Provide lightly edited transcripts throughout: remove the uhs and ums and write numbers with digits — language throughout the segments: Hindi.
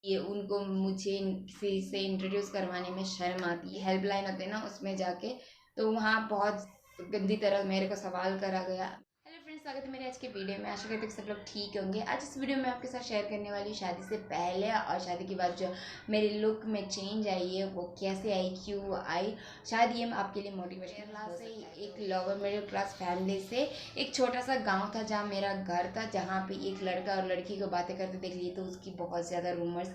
ये उनको मुझे किसी से इंट्रोड्यूस करवाने में शर्म आती है। हेल्पलाइन होते हैं ना, उसमें जाके तो वहाँ बहुत गंदी तरह मेरे को सवाल करा गया। हेलो फ्रेंड्स, स्वागत है मेरे आज के वीडियो में। आशा करती हूँ सब लोग ठीक होंगे। आज इस वीडियो में आपके साथ शेयर करने वाली हूँ शादी से पहले और शादी के बाद जो मेरे लुक में चेंज आई है वो कैसे आई, क्यों आई। शायद ये आपके लिए मोटिवेशन केरला से एक लोअर मिडिल क्लास फैमिली से एक छोटा सा गांव था जहाँ मेरा घर था, जहाँ पे एक लड़का और लड़की को बातें करते देख लिए तो उसकी बहुत ज़्यादा रूमर्स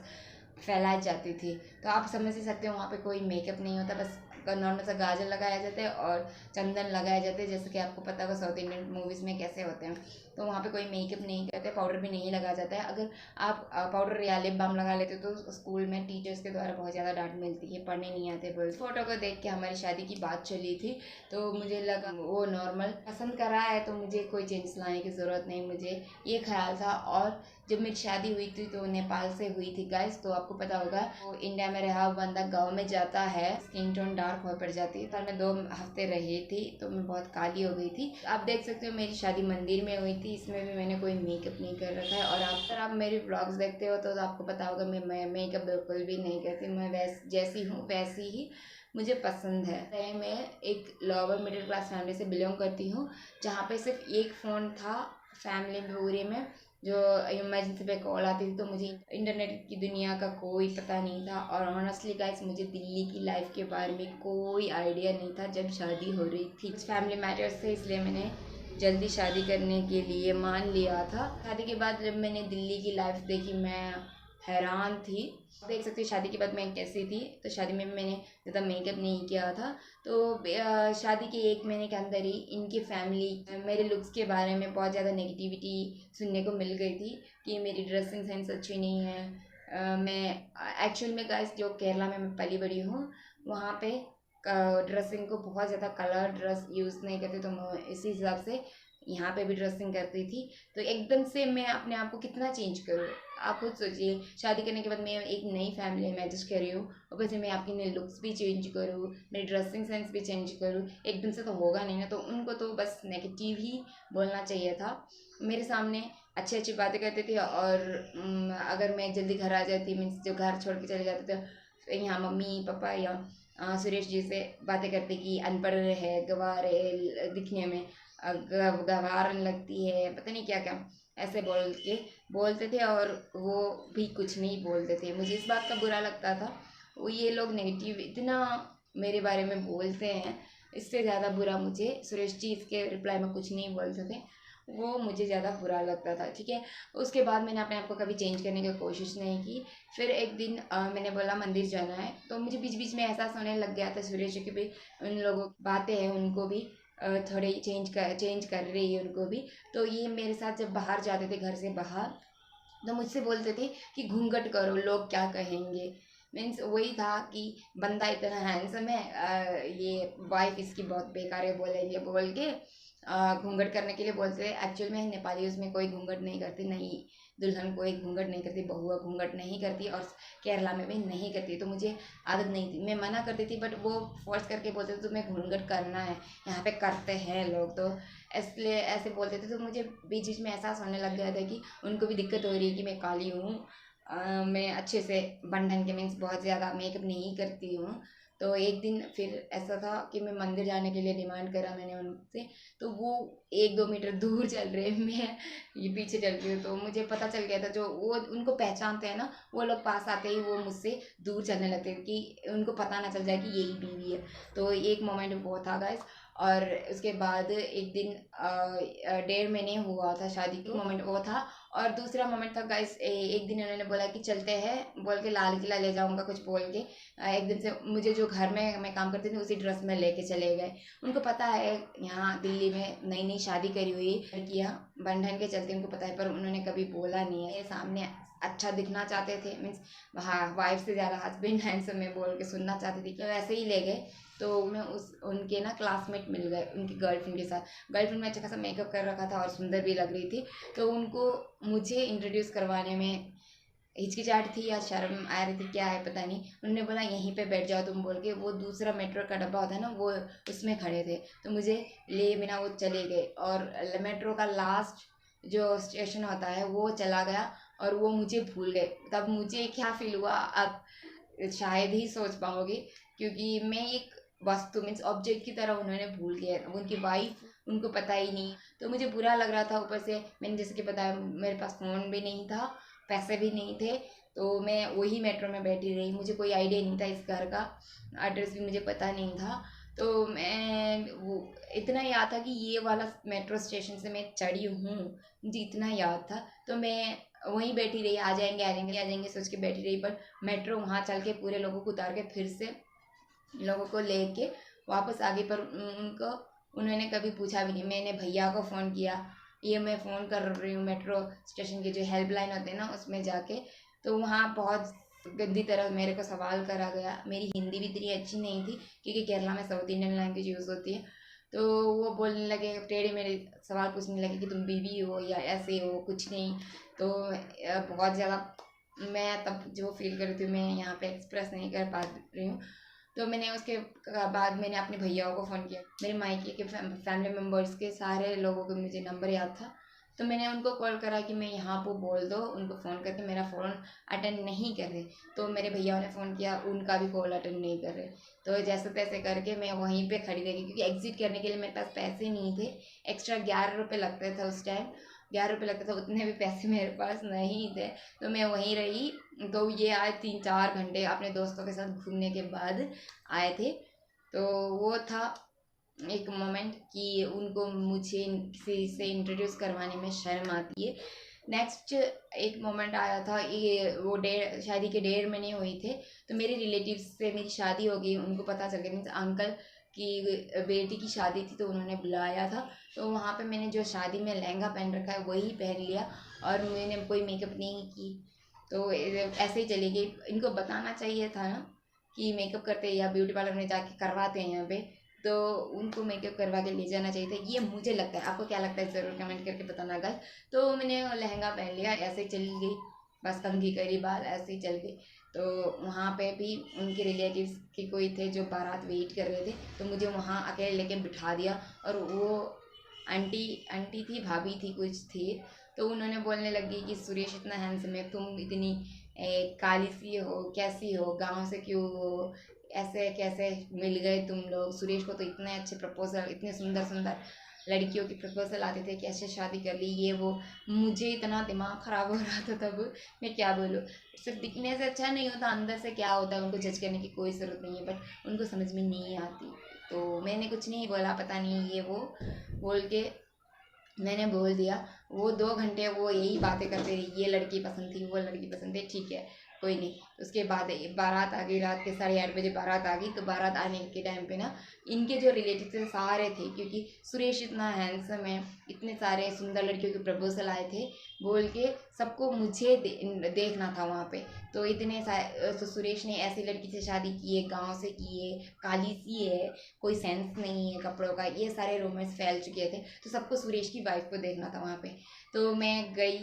फैलाई जाती थी। तो आप समझ ही सकते हो वहाँ पे कोई मेकअप नहीं होता, बस नॉर्मल सा गाजर लगाया जाता है और चंदन लगाया जाता है, जैसे कि आपको पता होगा साउथ इंडियन मूवीज़ में कैसे होते हैं। तो वहाँ पे कोई मेकअप नहीं करते, पाउडर भी नहीं लगाया जाता है। अगर आप पाउडर या लिप बाम लगा लेते हो तो स्कूल में टीचर्स के द्वारा बहुत ज़्यादा डांट मिलती है, पढ़ने नहीं आते बोल। फोटो को देख के हमारी शादी की बात चली थी तो मुझे लगा वो नॉर्मल पसंद करा है तो मुझे कोई चेंज लाने की ज़रूरत नहीं, मुझे ये ख्याल था। और जब मेरी शादी हुई थी तो नेपाल से हुई थी गाइस, तो आपको पता होगा वो इंडिया में रहा बंदा गांव में जाता है स्किन टोन डार्क हो पड़ जाती है। पर मैं 2 हफ्ते रही थी तो मैं बहुत काली हो गई थी। आप देख सकते हो मेरी शादी मंदिर में हुई थी, इसमें भी मैंने कोई मेकअप नहीं कर रखा है। और अगर आप मेरी व्लॉग्स देखते हो तो आपको पता होगा मैं मेकअप बिल्कुल भी नहीं करती, मैं जैसी हूँ वैसी ही मुझे पसंद है। मैं एक लोअर मिडिल क्लास फैमिली से बिलोंग करती हूँ जहाँ पे सिर्फ एक फ़ोन था फैमिली पूरे में, जो इमरजेंसी पे कॉल आती थी। तो मुझे इंटरनेट की दुनिया का कोई पता नहीं था और ऑनेस्टली गाइस मुझे दिल्ली की लाइफ के बारे में कोई आइडिया नहीं था जब शादी हो रही थी। फैमिली मैटर्स थे इसलिए मैंने जल्दी शादी करने के लिए मान लिया था। शादी के बाद जब मैंने दिल्ली की लाइफ देखी मैं हैरान थी। देख सकते हो शादी के बाद मैं कैसी थी। तो शादी में मैंने ज़्यादा मेकअप नहीं किया था। तो शादी के 1 महीने के अंदर ही इनकी फैमिली मेरे लुक्स के बारे में बहुत ज़्यादा नेगेटिविटी सुनने को मिल गई थी कि मेरी ड्रेसिंग सेंस अच्छी नहीं है। मैं एक्चुअल में गाइस जो केरला में मैं पली बड़ी हूँ वहाँ पे ड्रेसिंग को बहुत ज़्यादा कलर ड्रेस यूज़ नहीं करते, तो मैं इसी हिसाब से यहाँ पे भी ड्रेसिंग करती थी। तो एकदम से मैं अपने आप को कितना चेंज करूँ, आप खुद सोचिए। शादी करने के बाद मैं एक नई फैमिली में एडजस्ट कर रही हूँ और वैसे मैं आपकी नई लुक्स भी चेंज करूँ, मेरी ड्रेसिंग सेंस भी चेंज करूँ, एकदम से तो होगा नहीं ना। तो उनको तो बस नेगेटिव ही बोलना चाहिए था। मेरे सामने अच्छी अच्छी बातें करते थे और अगर मैं जल्दी घर आ जाती, मीन्स जो घर छोड़ के चले जाते थे, यहाँ मम्मी पापा या सुरेश जी से बातें करते कि अनपढ़ है, गंवार है दिखने में, गंवारन लगती है, पता नहीं क्या क्या ऐसे बोलते थे और वो भी कुछ नहीं बोलते थे। मुझे इस बात का बुरा लगता था वो ये लोग नेगेटिव इतना मेरे बारे में बोलते हैं। इससे ज़्यादा बुरा मुझे सुरेश जी इसके रिप्लाई में कुछ नहीं बोलते थे, वो मुझे ज़्यादा बुरा लगता था। ठीक है, उसके बाद मैंने अपने आप को कभी चेंज करने की कोशिश नहीं की। फिर एक दिन मैंने बोला मंदिर जाना है, तो मुझे बीच बीच में एहसास होने लग गया था सुरेश जी की भी उन लोगों की बातें हैं उनको भी थोड़ी चेंज कर रही है उनको भी। तो ये मेरे साथ जब बाहर जाते थे घर से बाहर तो मुझसे बोलते थे कि घूंघट करो लोग क्या कहेंगे। मीन्स वही था कि बंदा इतना हैंडसम है, ये वाइफ इसकी बहुत बेकार है बोलेंगे बोल के घूंघट करने के लिए बोलते थे। एक्चुअल में नेपाली उसमें कोई घूंघट नहीं करती, नहीं दुल्हन कोई घूंघट नहीं करती, बहुआ घूंघट नहीं करती और केरला में भी नहीं करती। तो मुझे आदत नहीं थी, मैं मना करती थी बट वो फोर्स करके बोलते थे तुम्हें घूंघट करना है, यहाँ पे करते हैं लोग, तो इसलिए ऐसे बोलते थे। तो मुझे बीच बीच में एहसास होने लग गया था कि उनको भी दिक्कत हो रही है कि मैं काली हूँ, मैं अच्छे से बन ढंग के मीन्स बहुत ज़्यादा मेकअप नहीं करती हूँ। तो एक दिन फिर ऐसा था कि मैं मंदिर जाने के लिए डिमांड करा मैंने उनसे, तो वो 1-2 मीटर दूर चल रहे हैं, मैं ये पीछे चल रही हूँ। तो मुझे पता चल गया था, जो वो उनको पहचानते हैं ना वो लोग पास आते ही वो मुझसे दूर चलने लगते हैं कि उनको पता ना चल जाए कि यही बीवी है। तो एक मोमेंट वो था गाइस। और उसके बाद एक दिन 1.5 महीने हुआ था शादी के, मोमेंट वो था। और दूसरा मोमेंट था गाइस, एक दिन उन्होंने बोला कि चलते हैं बोल के लाल किला ले जाऊंगा कुछ बोल के। एकदम से मुझे जो घर में मैं काम करती थी उसी ड्रेस में लेके चले गए। उनको पता है यहाँ दिल्ली में नई नई शादी करी हुई लड़कियाँ बंधन के चलते उनको पता है, पर उन्होंने कभी बोला नहीं है। सामने अच्छा दिखना चाहते थे, मीन्स हाँ वाइफ से ज़्यादा हस्बैंड हैंडसम में बोल के सुनना चाहते थे, कि वैसे ही ले गए। तो मैं उस उनके ना क्लासमेट मिल गए उनकी गर्लफ्रेंड के साथ। गर्लफ्रेंड में अच्छा खासा मेकअप कर रखा था और सुंदर भी लग रही थी। तो उनको मुझे इंट्रोड्यूस करवाने में हिचकिचाहट थी या शर्म आ रही थी, क्या है पता नहीं। उन्होंने बोला यहीं पे बैठ जाओ तुम बोल के, वो दूसरा मेट्रो का डब्बा होता है ना वो उसमें खड़े थे। तो मुझे ले बिना वो चले गए और मेट्रो का लास्ट जो स्टेशन होता है वो चला गया और वो मुझे भूल गए। तब मुझे क्या फील हुआ आप शायद ही सोच पाओगे, क्योंकि मैं एक वस्तु मीन्स ऑब्जेक्ट की तरह उन्होंने भूल गया, उनकी वाइफ उनको पता ही नहीं। तो मुझे बुरा लग रहा था। ऊपर से मैंने जैसे कि बताया मेरे पास फ़ोन भी नहीं था, पैसे भी नहीं थे, तो मैं वही मेट्रो में बैठी रही। मुझे कोई आइडिया नहीं था इस घर का, एड्रेस भी मुझे पता नहीं था। तो मैं वो इतना याद था कि ये वाला मेट्रो स्टेशन से मैं चढ़ी हूँ, मुझे इतना याद था। तो मैं वहीं बैठी रही, आ जाएंगे आ जाएंगे आ जाएंगे सोच के बैठी रही। पर मेट्रो वहाँ चल के पूरे लोगों को उतार के फिर से लोगों को लेके वापस आ गई। पर उनको उन्होंने कभी पूछा भी नहीं। मैंने भैया को फ़ोन किया, ये मैं फ़ोन कर रही हूँ मेट्रो स्टेशन के जो हेल्पलाइन होते हैं ना उसमें जाके। तो वहाँ बहुत गंदी तरह मेरे को सवाल करा गया। मेरी हिंदी भी इतनी अच्छी नहीं थी, क्योंकि केरला में साउथ इंडियन लैंग्वेज यूज़ होती है। तो वो बोलने लगे, टेढ़े मेरे सवाल पूछने लगे कि तुम बीवी हो या ऐसे हो, कुछ नहीं। तो बहुत ज़्यादा मैं तब जो फील कर रही थी मैं यहाँ पे एक्सप्रेस नहीं कर पा रही हूँ। तो मैंने उसके बाद मैंने अपने भैयाओं को फ़ोन किया। मेरे मायके के फैमिली मेम्बर्स के सारे लोगों के मुझे नंबर याद था। तो मैंने उनको कॉल करा कि मैं यहाँ पर बोल दो उनको फ़ोन करके, मेरा फ़ोन अटेंड नहीं कर रहे। तो मेरे भैयाओं ने फ़ोन किया, उनका भी कॉल अटेंड नहीं कर रहे। तो जैसे तैसे करके मैं वहीं पे खड़ी रही, क्योंकि एग्ज़िट करने के लिए मेरे पास पैसे नहीं थे। एक्स्ट्रा 11 रुपये लगते थे उस टाइम, 11 रुपये लगता था, उतने भी पैसे मेरे पास नहीं थे। तो मैं वहीं रही। तो ये आए 3-4 घंटे अपने दोस्तों के साथ घूमने के बाद आए थे। तो वो था एक मोमेंट कि उनको मुझे किसी से इंट्रोड्यूस करवाने में शर्म आती है। नेक्स्ट एक मोमेंट आया था, ये वो शादी के 1.5 महीने हुए थे। तो मेरे रिलेटिव्स से मेरी शादी हो गई, उनको पता चल गया, मीन्स अंकल की बेटी की शादी थी, तो उन्होंने बुलाया था। तो वहाँ पे मैंने जो शादी में लहंगा पहन रखा है वही पहन लिया, और मैंने कोई मेकअप नहीं की। तो ऐसे ही चली गई। इनको बताना चाहिए था ना कि मेकअप करते हैं या ब्यूटी पार्लर में जाके करवाते हैं यहाँ पे, तो उनको मेकअप करवा के ले जाना चाहिए था, ये मुझे लगता है। आपको क्या लगता है ज़रूर कमेंट करके बताना गाइस। तो मैंने लहंगा पहन लिया, ऐसे ही चली गई, बस कंघी करी, बाल ऐसे ही चल गई। तो वहाँ पे भी उनके रिलेटिव्स के कोई थे जो बारात वेट कर रहे थे, तो मुझे वहाँ अकेले लेके बिठा दिया। और वो आंटी आंटी थी, भाभी थी, कुछ थी। तो उन्होंने बोलने लगी कि सुरेश इतना हैंडसम है, तुम इतनी काली सी हो, कैसी हो, गांव से क्यों हो, ऐसे कैसे मिल गए तुम लोग। सुरेश को तो इतने अच्छे प्रपोजल, इतने सुंदर सुंदर लड़कियों के प्रपोजल आते थे, कैसे शादी कर ली ये वो। मुझे इतना दिमाग ख़राब हो रहा था तब, मैं क्या बोलूँ। सिर्फ दिखने से अच्छा नहीं होता, अंदर से क्या होता है उनको जज करने की कोई ज़रूरत नहीं है, बट उनको समझ में नहीं आती। तो मैंने कुछ नहीं बोला, पता नहीं ये वो बोल के मैंने बोल दिया। वो 2 घंटे वो यही बातें करते रही, ये लड़की पसंद थी, वो लड़की पसंद थी, ठीक है कोई नहीं। उसके बाद बारात आ गई, रात के 8:30 बजे बारात आ गई। तो बारात आने के टाइम पे ना इनके जो रिलेटिव थे सारे थे, क्योंकि सुरेश इतना हैंडसम है, इतने सारे सुंदर लड़कियों के प्रपोजल आए थे बोल के, सबको मुझे देखना था वहाँ पे। तो इतने सारे, तो सुरेश ने ऐसी लड़की से शादी की है, गाँव से की है, काली सी है, कोई सेंस नहीं है कपड़ों का, ये सारे रूमर्स फैल चुके थे। तो सबको सुरेश की वाइफ को देखना था वहाँ पे। तो मैं गई,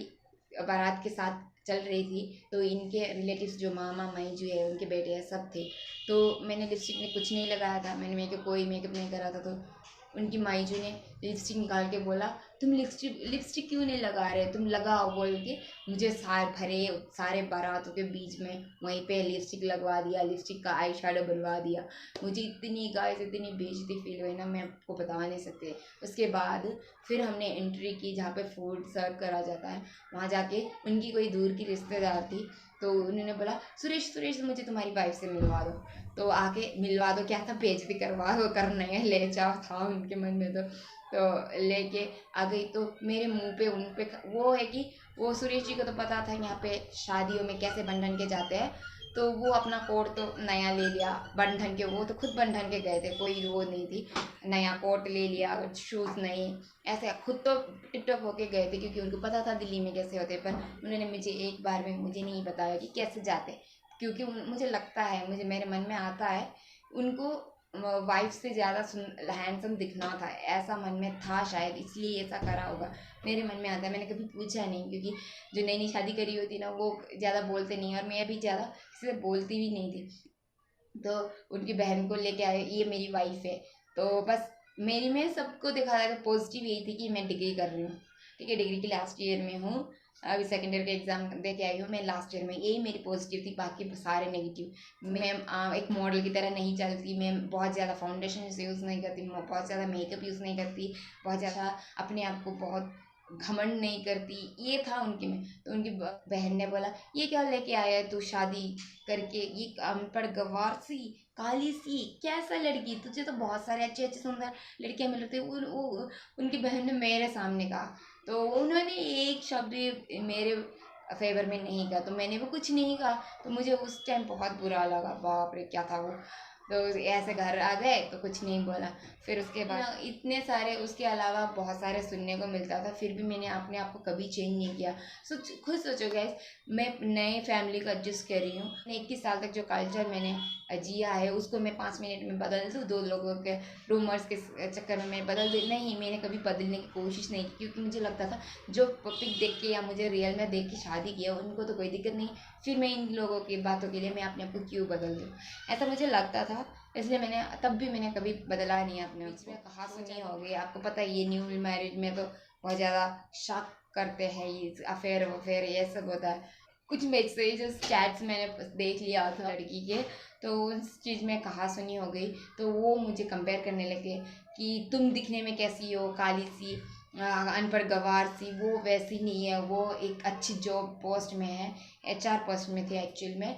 बारात के साथ चल रही थी। तो इनके रिलेटिव्स जो मामा माईजू है, उनके बेटे हैं, सब थे। तो मैंने लिपस्टिक में कुछ नहीं लगाया था, मैंने कोई मेकअप नहीं करा था। तो उनकी माईजू ने लिपस्टिक निकाल के बोला, तुम लिपस्टिक क्यों नहीं लगा रहे, तुम लगाओ बोल के मुझे सारे बारातों के बीच में वहीं पे लिपस्टिक लगवा दिया, लिपस्टिक का आई शेडो बनवा दिया। मुझे इतनी गाइस इतनी बेइज्जती फील हुई ना, मैं आपको बता नहीं सकती। उसके बाद फिर हमने एंट्री की जहाँ पे फूड सर्व करा जाता है। वहाँ जाके उनकी कोई दूर की रिश्तेदार थी, तो उन्होंने बोला सुरेश मुझे तुम्हारी वाइफ से मिलवा दो। तो आके मिलवा दो क्या था, बेइज्जती करवा दो, करना है ले जाओ था उनके मन में। तो लेके आ गई। तो मेरे मुंह पे उन पे वो है कि वो सुरेश जी को तो पता था यहाँ पे शादियों में कैसे बन ठन के जाते हैं। तो वो अपना कोट तो नया ले लिया, बन ठन के, वो तो खुद बन ठन के गए थे, कोई वो नहीं थी। नया कोट ले लिया, शूज़ नहीं, ऐसे खुद तो टिप टॉप होके गए थे, क्योंकि उनको पता था दिल्ली में कैसे होते। पर उन्होंने मुझे एक बार में मुझे नहीं बताया कि कैसे जाते, क्योंकि मुझे लगता है, मुझे मेरे मन में आता है उनको वाइफ से ज़्यादा हैंडसम दिखना था, ऐसा मन में था शायद, इसलिए ऐसा करा होगा, मेरे मन में आता है। मैंने कभी पूछा नहीं, क्योंकि जो नई नई शादी करी होती ना वो ज़्यादा बोलते नहीं, और मैं भी ज़्यादा किसी से बोलती भी नहीं थी। तो उनकी बहन को लेके आए, ये मेरी वाइफ है। तो बस मेरी में सबको दिखा रहा था, पॉजिटिव यही थी कि मैं डिग्री कर रही हूँ, ठीक है, डिग्री की लास्ट ईयर में हूँ। अभी सेकेंड ईयर का एग्जाम दे के आई हूँ मैं लास्ट ईयर में, यही मेरी पॉजिटिव थी, बाकी सारे नेगेटिव। मैं एक मॉडल की तरह नहीं चलती, मैं बहुत ज़्यादा फाउंडेशन यूज़ नहीं करती, मैं बहुत ज़्यादा मेकअप यूज़ नहीं करती, बहुत ज़्यादा अपने आप को बहुत घमंड नहीं करती, ये था उनकी में। तो उनकी बहन ने बोला ये क्या लेके आया है तू शादी करके, ये अनपढ़ गवार सी काली सी कैसा लड़की, तुझे तो बहुत सारे अच्छे अच्छे सुंदर लड़कियां मिल रही थी। उनकी बहन ने मेरे सामने कहा, तो उन्होंने एक शब्द भी मेरे फेवर में नहीं कहा, तो मैंने वो कुछ नहीं कहा। तो मुझे उस टाइम बहुत बुरा लगा, बाप रे क्या था वो। तो ऐसे घर आ गए तो कुछ नहीं बोला। फिर उसके बाद इतने सारे उसके अलावा बहुत सारे सुनने को मिलता था, फिर भी मैंने अपने आप को कभी चेंज नहीं किया। खुद सोचो गैस, मैं नए फैमिली को एडजस्ट कर रही हूँ। 21 साल तक जो कल्चर मैंने जिया है उसको मैं 5 मिनट में बदल दूँ, 2 लोगों के रूमर्स के चक्कर में मैं बदल दूँ? नहीं, मैंने कभी बदलने की कोशिश नहीं की, क्योंकि मुझे लगता था जो पिक देख के या मुझे रियल में देख के शादी किया उनको तो कोई दिक्कत नहीं, फिर मैं इन लोगों की बातों के लिए मैं अपने आप को क्यों बदल दूँ, ऐसा मुझे लगता था। इसलिए मैंने कभी बदला नहीं अपने आप को। कहा सुनी होगी, आपको पता है ये न्यू मैरिज में तो बहुत ज़्यादा शक करते हैं, ये अफेयर वफेयर ये सब होता है। कुछ मैसेजेस चैट्स मैंने देख लिया था लड़की के, तो उस चीज़ में कहा सुनी हो गई, तो वो मुझे कंपेयर करने लगे कि तुम दिखने में कैसी हो, काली सी अनपढ़ गवार सी, वो वैसी नहीं है, वो एक अच्छी जॉब पोस्ट में है, HR पोस्ट में थी एक्चुअल में,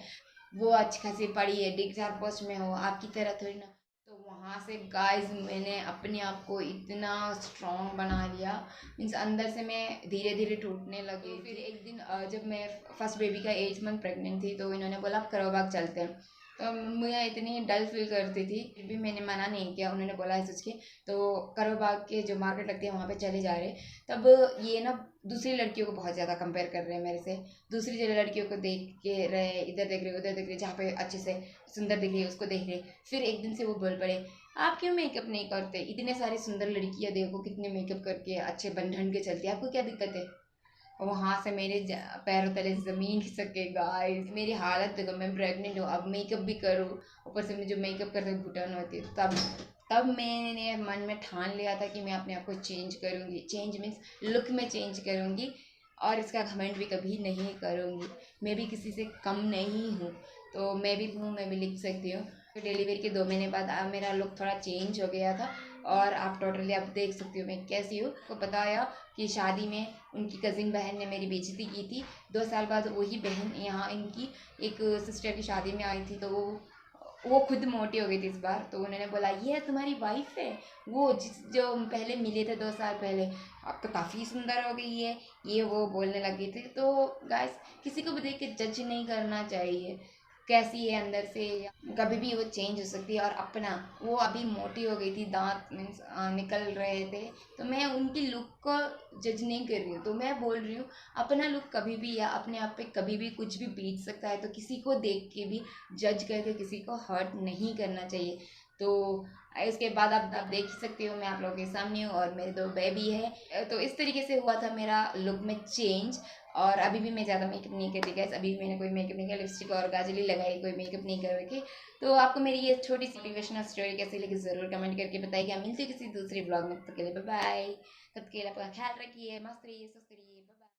वो अच्छी खासी पढ़ी है, HR पोस्ट में हो, आपकी तरह थोड़ी ना। तो वहाँ से गाइस मैंने अपने आप को इतना स्ट्रॉन्ग बना लिया, मीन्स अंदर से मैं धीरे धीरे टूटने लगी। फिर एक दिन जब मैं फर्स्ट बेबी का 8 मंथ प्रेग्नेंट थी, तो इन्होंने बोला आप करो बाग चलते हैं। तो मैं इतनी डल फील करती थी, फिर भी मैंने मना नहीं किया, उन्होंने बोला है सोच के। तो करो बाग के जो मार्केट लगती है वहाँ पे चले जा रहे, तब ये ना दूसरी लड़कियों को बहुत ज़्यादा कंपेयर कर रहे हैं मेरे से। दूसरी जगह लड़कियों को देख के रहे, इधर देख रहे उधर देख रहे, जहाँ पे अच्छे से सुंदर दिख रही है उसको देख रहे। फिर एक दिन से वो बोल पड़े आप क्यों मेकअप नहीं करते, इतने सारी सुंदर लड़कियां देखो कितने मेकअप करके अच्छे बन ढंग के चलती है, आपको क्या दिक्कत है। और वहाँ से मेरे पैरों तले ज़मीन खिसक के गाइस, मेरी हालत देखो, मैं प्रेग्नेंट हूँ, अब मेकअप भी करूँ, ऊपर से मैं जो मेकअप करते हुए घुटन होती है। तब मैंने मन में ठान लिया था कि मैं अपने आप को चेंज करूँगी, चेंज मीन्स लुक में चेंज करूँगी, और इसका घमंड भी कभी नहीं करूँगी। मैं भी किसी से कम नहीं हूँ, तो मैं भी हूँ, मैं भी लिख सकती हूँ। तो डिलीवरी के 2 महीने बाद मेरा लुक थोड़ा चेंज हो गया था, और आप टोटली आप देख सकती हो मैं कैसी हूँ। को बताया कि शादी में उनकी कज़िन बहन ने मेरी बेइज्जती की थी। 2 साल बाद वही बहन यहाँ इनकी एक सिस्टर की शादी में आई थी, तो वो खुद मोटी हो गई थी इस बार। तो उन्होंने बोला ये तुम्हारी वाइफ है, वो जो पहले मिले थे 2 साल पहले, अब तो काफ़ी सुंदर हो गई है, ये वो बोलने लगी थी। तो गाइस, किसी को भी देख के जज नहीं करना चाहिए कैसी है अंदर से, कभी भी वो चेंज हो सकती है। और अपना, वो अभी मोटी हो गई थी, दांत मीन्स निकल रहे थे, तो मैं उनकी लुक को जज नहीं कर रही हूँ, तो मैं बोल रही हूँ अपना लुक कभी भी या अपने आप पे कभी भी कुछ भी बीत सकता है, तो किसी को देख के भी जज करके किसी को हर्ट नहीं करना चाहिए। तो इसके बाद आप देख ही सकते हो मैं आप लोगों के सामने हूँ, और मेरे 2 बेबी है। तो इस तरीके से हुआ था मेरा लुक में चेंज। और अभी भी मैं ज़्यादा मेकअप नहीं करती गैस, अभी मैंने कोई मेकअप नहीं किया, लिपस्टिक और काजल ही लगाई, कोई मेकअप नहीं कर रखी। तो आपको मेरी ये छोटी सी मोटिवेशनल स्टोरी कैसी लगी ज़रूर कमेंट करके बताइए। मिलती है किसी दूसरी ब्लॉग में, तब तक के लिए बाय बाय। तब तक के लिए अपना ख्याल रखिए, मस्त रहिए,